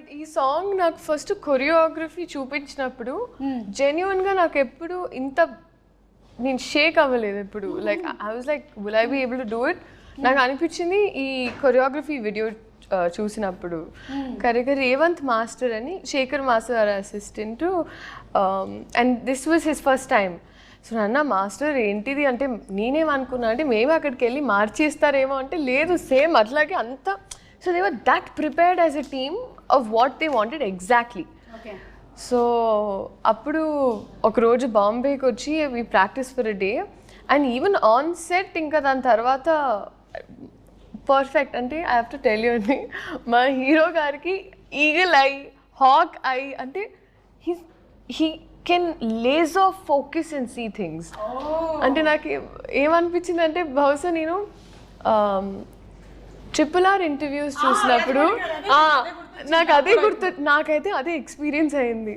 But ఈ song నాకు first choreography చూపించినప్పుడు జెన్యున్గా నాకు ఎప్పుడు ఇంత నేను షేక్ అవ్వలేదు ఎప్పుడు like I was like will I be able to do it నాకు అనిపించింది ఈ కొరియోగ్రఫీ వీడియో చూసినప్పుడు కరెక్ట్గా రేవంత్ మాస్టర్ అని Shekhar master assistant and this was his first time so నాన్న మాస్టర్ ఏంటిది అంటే నేనేమనుకున్నా అంటే మేము అక్కడికి వెళ్ళి మార్చేస్తారేమో అంటే లేదు సేమ్ అట్లాగే అంత so they were that prepared as a team of what they wanted exactly so అప్పుడు ఒకరోజు బాంబేకి వచ్చి we practice for a day and even on set ఇంకా దాని తర్వాత పర్ఫెక్ట్ అంటే I have to tell you అండి మా హీరో గారికి ఈగల్ ఐ హాక్ ఐ అంటే he can laser focus and see things అంటే నాకు ఏమనిపించింది అంటే బహుశా నేను RRR ఇంటర్వ్యూస్ చూసినప్పుడు నాకు అదే గుర్తు నాకైతే అదే ఎక్స్పీరియన్స్ అయింది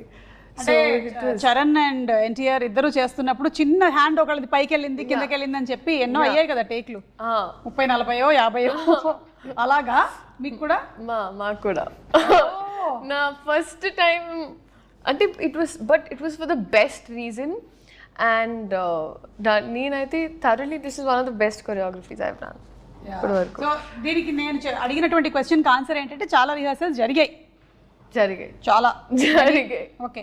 చరణ్ అండ్ ఎన్టీఆర్ ఇద్దరు చేస్తున్నప్పుడు చిన్న హ్యాండ్ ఒకళ్ళది పైకి వెళ్ళింది కిందకి వెళ్ళింది అని చెప్పి ఎన్నో అయ్యాయి కదా టేక్లు 30-40-50 అలాగా మీకు కూడా మాకు కూడా నా ఫస్ట్ టైం అంటే it was for the best reason and నేనైతే thoroughly this is one of the best choreographies I have done ఇప్పటి వరకు. సో దీనికి నేను అడిగినటువంటి క్వశ్చన్కి ఆన్సర్ ఏంటంటే చాలా రిహార్సల్స్ జరిగాయి జరిగాయి చాలా జరిగాయి ఓకే